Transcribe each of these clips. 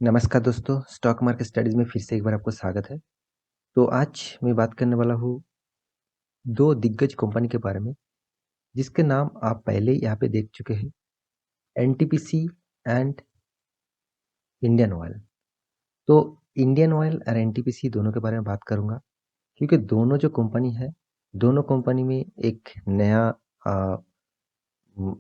नमस्कार दोस्तों, stock market studies में फिर से एक बार आपको स्वागत है। तो आज मैं बात करने वाला हूँ 2 दिग्गज कंपनी के बारे में, जिसके नाम आप पहले ही यहाँ पे देख चुके हैं, एनटीपीसी एंड इंडियन ऑयल। तो इंडियन ऑयल और एनटीपीसी दोनों के बारे में बात करूँगा, क्योंकि दोनों जो कंपनी है, दोनों कंपनी में एक नया अ,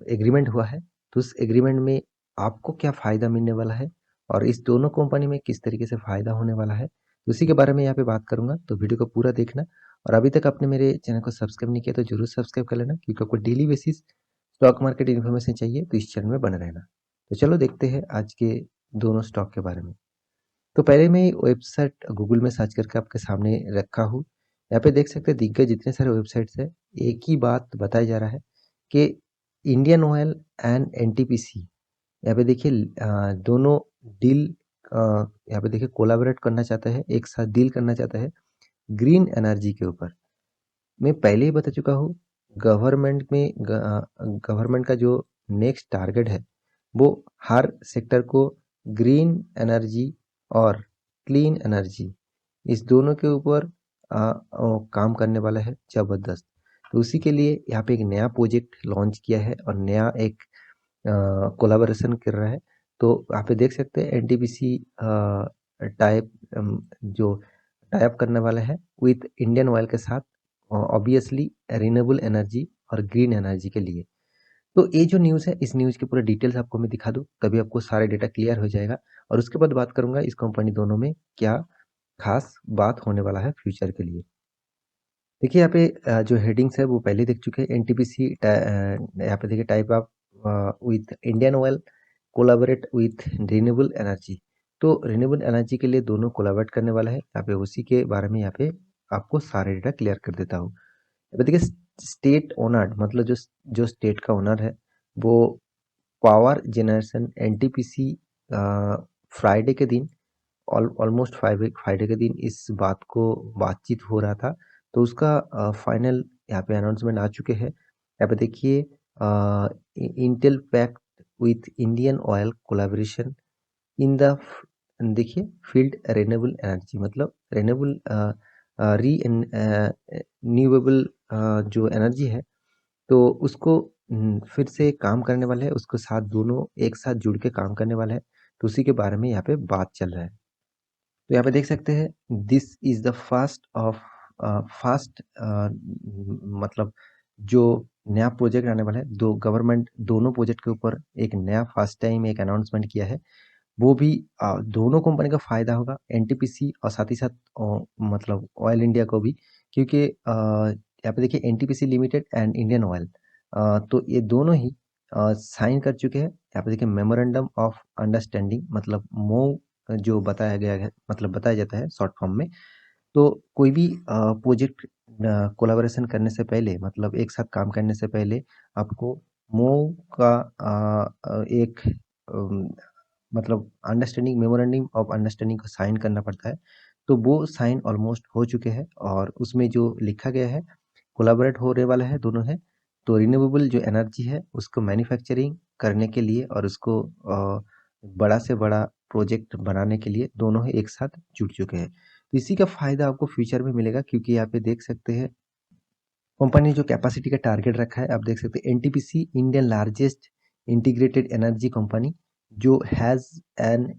एग्रीमेंट हुआ है। तो उस एग्रीमेंट में आपको क्या फ़ायदा मिलने वाला है और इस दोनों कंपनी में किस तरीके से फ़ायदा होने वाला है, उसी के बारे में यहाँ पे बात करूँगा। तो वीडियो को पूरा देखना और अभी तक आपने मेरे चैनल को सब्सक्राइब नहीं किया तो ज़रूर सब्सक्राइब कर लेना, क्योंकि आपको daily basis stock market information चाहिए तो इस चैनल में बने रहना। तो चलो देखते हैं आज के दोनों स्टॉक के बारे में। तो पहले मैं वेबसाइट गूगल में सर्च करके आपके सामने रखा हूँ। यहाँ पे देख सकते हैं दिग्गज जितने सारे वेबसाइट्स है, एक ही बात बताया जा रहा है कि इंडियन ऑयल एंड एनटीपीसी, यहाँ पे देखिए दोनों डील, यहाँ पे देखिए कोलैबोरेट करना चाहते हैं, एक साथ डील करना चाहते हैं ग्रीन एनर्जी के ऊपर। मैं पहले ही बता चुका हूँ, गवर्नमेंट का जो नेक्स्ट टारगेट है, वो हर सेक्टर को ग्रीन एनर्जी और क्लीन एनर्जी, इस दोनों के ऊपर काम करने वाला है जबरदस्त। तो उसी के लिए यहाँ पे एक नया प्रोजेक्ट लॉन्च किया है और नया एक कोलैबोरेशन कर रहा है। तो यहाँ पे देख सकते हैं एनटीपीसी टाइप जो टाइप करने वाला है विथ इंडियन ऑयल के साथ, ऑब्वियसली रिन्यूएबल एनर्जी और ग्रीन एनर्जी के लिए। तो ये जो न्यूज़ है, इस न्यूज़ की पूरे डिटेल्स आपको मैं दिखा दूँ, तभी आपको सारे डेटा क्लियर हो जाएगा और उसके बाद बात करूंगा इस कंपनी दोनों में क्या खास बात होने वाला है फ्यूचर के लिए। देखिए यहाँ पे जो हेडिंग्स है वो पहले देख चुके हैं। एनटीपीसी यहाँ पे देखिए type of with Indian oil collaborate with renewable energy. तो रिन्यूएबल एनर्जी के लिए दोनों कोलैबोरेट करने वाला है। यहाँ पे उसी के बारे में यहाँ पे आपको सारे डेटा क्लियर कर देता हूँ। यहाँ पे देखिए स्टेट ओनर्ड, मतलब जो जो स्टेट का ओनर है वो पावर जनरेशन एनटीपीसी फ्राइडे के दिन, ऑलमोस्ट फ्राइडे के दिन इस बात को बातचीत हो रहा था। तो उसका फाइनल यहाँ पे अनाउंसमेंट आ चुके हैं। यहाँ पे देखिए Intel pact with Indian Oil collaboration in the, देखिए फील्ड रिन्यूएबल एनर्जी, मतलब रिन्यूएबल रीन्यूएबल जो एनर्जी है, तो उसको फिर से काम करने वाले हैं, उसके साथ दोनों एक साथ जुड़ के काम करने वाले हैं। तो उसी के बारे में यहाँ पे बात चल रहा है। तो यहाँ पे देख सकते हैं दिस इज द फर्स्ट मतलब जो नया प्रोजेक्ट आने वाला है, दो गवर्नमेंट दोनों प्रोजेक्ट के ऊपर एक नया फर्स्ट टाइम एक अनाउंसमेंट किया है। वो भी दोनों कंपनी का फायदा होगा, एनटीपीसी और साथ ही साथ मतलब ऑयल इंडिया को भी, क्योंकि यहाँ पे देखिए NTPC limited and Indian oil, तो ये दोनों ही साइन कर चुके हैं। यहाँ पे देखिए मेमोरेंडम ऑफ अंडरस्टैंडिंग, मतलब मो जो बताया गया है, मतलब बताया जाता है शॉर्ट फॉर्म में। तो कोई भी प्रोजेक्ट कोलैबोरेशन करने से पहले, मतलब एक साथ काम करने से पहले आपको मो का एक अम, मतलब अंडरस्टैंडिंग, मेमोरेंडम ऑफ अंडरस्टैंडिंग को साइन करना पड़ता है। तो वो साइन ऑलमोस्ट हो चुके हैं और उसमें जो लिखा गया है कोलैबोरेट होने वाला है दोनों है। तो रिन्यूएबल जो एनर्जी है उसको मैन्युफैक्चरिंग करने के लिए और उसको बड़ा से बड़ा प्रोजेक्ट बनाने के लिए दोनों ही एक साथ जुट चुके हैं। तो इसी का फायदा आपको फ्यूचर में मिलेगा, क्योंकि यहाँ पे देख सकते हैं कंपनी ने जो कैपेसिटी का टारगेट रखा है, आप देख सकते हैं NTPC Indian largest integrated energy company, जो हैज़ एन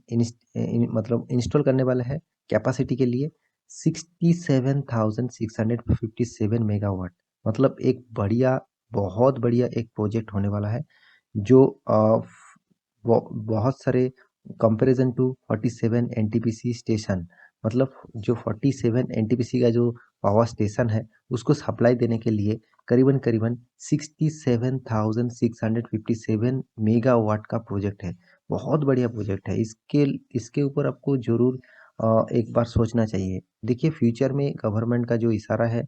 मतलब इंस्टॉल करने वाला है कैपेसिटी के लिए 67,657 मेगावाट। मतलब एक बढ़िया, बहुत बढ़िया एक प्रोजेक्ट होने वाला है, जो बहुत सारे कंपैरिजन टू 47 एनटीपीसी स्टेशन, मतलब जो 47 एनटीपीसी का जो पावर स्टेशन है उसको सप्लाई देने के लिए करीबन करीबन 67,657 मेगावाट का प्रोजेक्ट है। बहुत बढ़िया प्रोजेक्ट है। इसके इसके ऊपर आपको जरूर एक बार सोचना चाहिए। देखिए फ्यूचर में गवर्नमेंट का जो इशारा है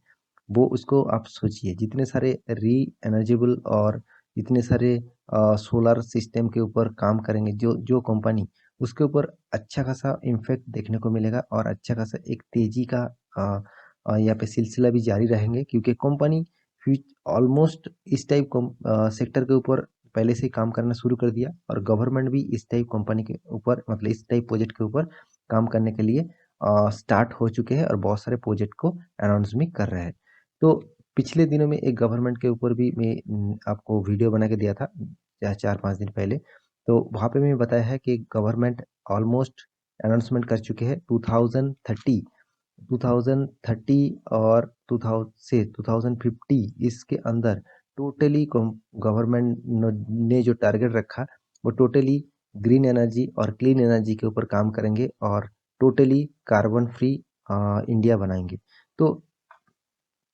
वो उसको आप सोचिए, जितने सारे री एनर्जेबल और इतने सारे सोलर सिस्टम के ऊपर काम करेंगे जो जो कंपनी, उसके ऊपर अच्छा खासा इम्पैक्ट देखने को मिलेगा और अच्छा खासा एक तेजी का यहाँ पे सिलसिला भी जारी रहेंगे, क्योंकि कंपनी ऑलमोस्ट इस टाइप सेक्टर के ऊपर पहले से ही काम करना शुरू कर दिया और गवर्नमेंट भी इस टाइप कंपनी के ऊपर मतलब इस टाइप प्रोजेक्ट के ऊपर काम करने के लिए स्टार्ट हो चुके हैं और बहुत सारे प्रोजेक्ट को अनाउंस भी कर रहे हैं। तो पिछले दिनों में एक गवर्नमेंट के ऊपर भी मैं आपको वीडियो बना के दिया था 4-5 दिन पहले। तो वहाँ पे मैंने बताया है कि गवर्नमेंट ऑलमोस्ट अनाउंसमेंट कर चुके हैं 2030 और 2050 इसके अंदर टोटली गवर्नमेंट ने जो टारगेट रखा वो टोटली ग्रीन एनर्जी और क्लीन एनर्जी के ऊपर काम करेंगे और टोटली कार्बन फ्री इंडिया बनाएंगे। तो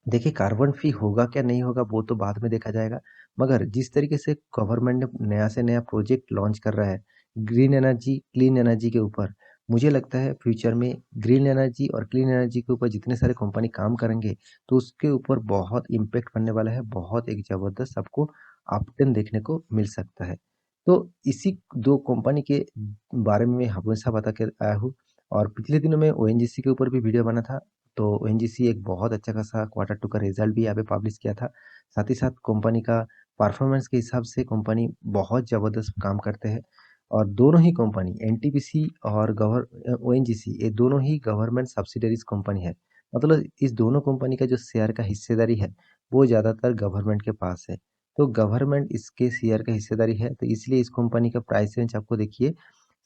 देखिए कार्बन फ्री होगा क्या नहीं होगा वो तो बाद में देखा जाएगा, मगर जिस तरीके से गवर्नमेंट ने नया से नया प्रोजेक्ट लॉन्च कर रहा है ग्रीन एनर्जी क्लीन एनर्जी के ऊपर, मुझे लगता है फ्यूचर में ग्रीन एनर्जी और क्लीन एनर्जी के ऊपर जितने सारे कंपनी काम करेंगे तो उसके ऊपर बहुत इम्पेक्ट पड़ने वाला है, बहुत एक ज़बरदस्त आपको अपटर्न देखने को मिल सकता है। तो इसी दो कंपनी के बारे में मैं हमेशा बता के आया हूँ और पिछले दिनों में ओएनजीसी के ऊपर भी वीडियो बना था। तो ओएनजीसी एक बहुत अच्छा खासा क्वार्टर टू का रिजल्ट भी यहाँ पे पब्लिश किया था। साथ ही साथ कंपनी का परफॉर्मेंस के हिसाब से कंपनी बहुत ज़बरदस्त काम करते हैं और दोनों ही कंपनी एनटीपीसी और ओएनजीसी ये दोनों ही गवर्नमेंट सब्सिडरीज कंपनी है। मतलब इस दोनों कंपनी का जो शेयर का हिस्सेदारी है वो ज़्यादातर गवर्नमेंट के पास है। तो गवर्नमेंट इसके शेयर का हिस्सेदारी है तो इसलिए इस कंपनी का प्राइस रेंज आपको देखिए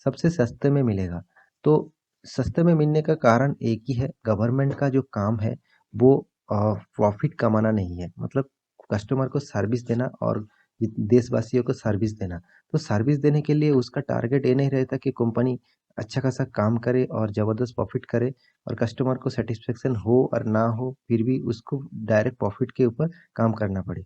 सबसे सस्ते में मिलेगा। तो सस्ते में मिलने का कारण एक ही है, गवर्नमेंट का जो काम है वो प्रॉफिट कमाना नहीं है, मतलब कस्टमर को सर्विस देना और देशवासियों को सर्विस देना। तो सर्विस देने के लिए उसका टारगेट ये नहीं रहता कि कंपनी अच्छा खासा काम करे और ज़बरदस्त प्रॉफिट करे और कस्टमर को सेटिस्फेक्शन हो और ना हो फिर भी उसको डायरेक्ट प्रॉफिट के ऊपर काम करना पड़े।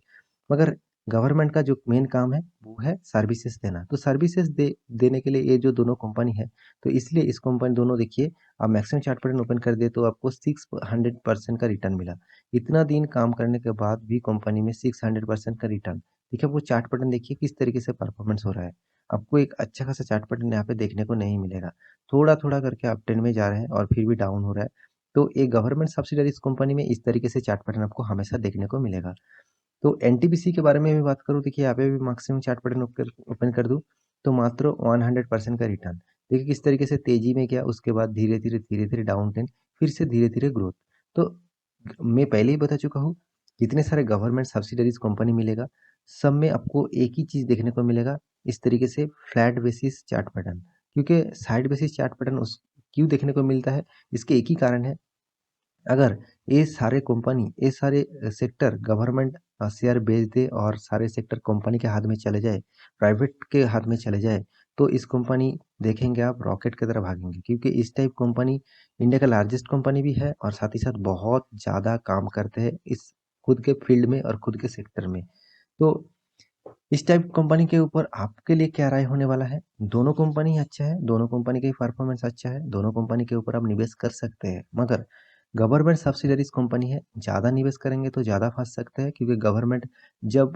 मगर गवर्नमेंट का जो मेन काम है वो है सर्विसेज देना। तो सर्विसेज देने के लिए ये जो दोनों कंपनी है तो इसलिए इस कंपनी दोनों देखिए आप मैक्सिमम चार्ट पैटर्न ओपन कर दे तो आपको 600% का रिटर्न मिला। इतना दिन काम करने के बाद भी कंपनी में 600% का रिटर्न। देखिए वो चार्ट पैटर्न देखिए किस तरीके से परफॉर्मेंस हो रहा है। आपको एक अच्छा खासा चार्ट पैटर्न यहाँ पे देखने को नहीं मिलेगा। थोड़ा थोड़ा करके अप ट्रेंड में जा रहे हैं और फिर भी डाउन हो रहा है। तो एक गवर्नमेंट सब्सिडरी इस कंपनी में इस तरीके से चार्ट पैटर्न आपको हमेशा देखने को मिलेगा। तो एनटीपीसी के बारे में भी बात करूँ, देखिए यहाँ पे भी मैक्सिमम चार्ट पैटर्न ओपन कर दूँ तो मात्र 100% का रिटर्न। देखिए किस तरीके से तेजी में गया उसके बाद धीरे धीरे डाउन ट्रेंड फिर से धीरे धीरे ग्रोथ। तो मैं पहले ही बता चुका हूँ कितने सारे गवर्नमेंट सब्सिडरीज कंपनी मिलेगा, सब में आपको एक ही चीज़ देखने को मिलेगा इस तरीके से फ्लैट बेसिस चार्ट पैटर्न। क्योंकि साइड बेसिस चार्ट पैटर्न उस क्यों देखने को मिलता है, इसके एक ही कारण है। अगर ये सारे कंपनी ये सारे सेक्टर गवर्नमेंट शेयर बेच दे और सारे सेक्टर कंपनी के हाथ में चले जाए, प्राइवेट के हाथ में चले जाए, तो इस कंपनी देखेंगे आप रॉकेट की तरह भागेंगे क्योंकि इस टाइप कंपनी इंडिया का लार्जेस्ट कंपनी भी है और साथ ही साथ बहुत ज़्यादा काम करते हैं इस खुद के फील्ड में और खुद के सेक्टर में। तो इस टाइप कंपनी के ऊपर आपके लिए क्या राय होने वाला है? दोनों कंपनी अच्छा है, दोनों कंपनी का ही परफॉर्मेंस अच्छा है, दोनों कंपनी के ऊपर आप निवेश कर सकते हैं। मगर गवर्नमेंट सब्सिडरीज कंपनी है, ज़्यादा निवेश करेंगे तो ज़्यादा फंस सकते हैं क्योंकि गवर्नमेंट जब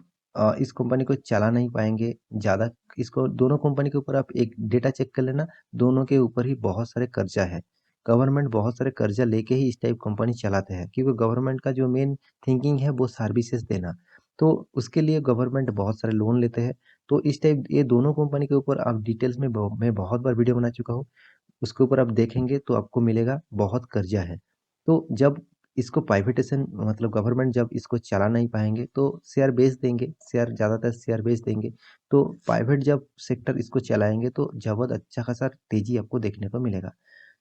इस कंपनी को चला नहीं पाएंगे ज़्यादा, इसको दोनों कंपनी के ऊपर आप एक डेटा चेक कर लेना, दोनों के ऊपर ही बहुत सारे कर्जा है। गवर्नमेंट बहुत सारे कर्जा लेके ही इस टाइप कंपनी चलाते हैं क्योंकि गवर्नमेंट का जो मेन थिंकिंग है वो सर्विसेज देना। तो उसके लिए गवर्नमेंट बहुत सारे लोन लेते हैं। तो इस टाइप ये दोनों कंपनी के ऊपर आप डिटेल्स में मैं बहुत बार वीडियो बना चुका हूँ। उसके ऊपर आप देखेंगे तो आपको मिलेगा बहुत कर्जा है। तो जब इसको प्राइवेटाइजेशन मतलब गवर्नमेंट जब इसको चला नहीं पाएंगे तो शेयर बेच देंगे, शेयर ज़्यादातर शेयर बेच देंगे। तो प्राइवेट जब सेक्टर इसको चलाएंगे तो जबरदस्त अच्छा खासा तेजी आपको देखने को मिलेगा।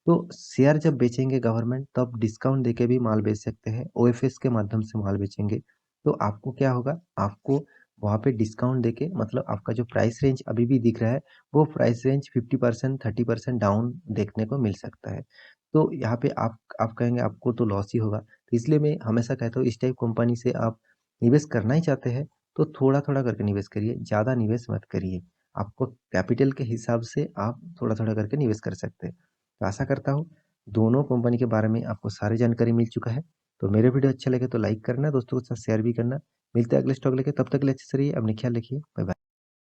तो शेयर जब बेचेंगे गवर्नमेंट तब डिस्काउंट देके भी माल बेच सकते हैं, ओएफएस के माध्यम से माल बेचेंगे। तो आपको क्या होगा, आपको वहाँ पे डिस्काउंट देके मतलब आपका जो प्राइस रेंज अभी भी दिख रहा है वो प्राइस रेंज 50% 30% डाउन देखने को मिल सकता है। तो यहाँ पे आप कहेंगे आपको तो लॉस ही होगा, तो इसलिए मैं हमेशा कहता हूँ इस टाइप कंपनी से आप निवेश करना ही चाहते हैं तो थोड़ा थोड़ा करके निवेश करिए, ज़्यादा निवेश मत करिए। आपको कैपिटल के हिसाब से आप थोड़ा थोड़ा करके निवेश कर सकते हैं। तो आशा करता हूँ दोनों कंपनी के बारे में आपको सारी जानकारी मिल चुका है। तो मेरे वीडियो अच्छा लगे तो लाइक करना, दोस्तों के साथ शेयर भी करना। मिलते हैं अगले स्टॉक लेके, तब तक के लिए अच्छे से रहिए, अपनी ख्याल रखिए, बाय बाय।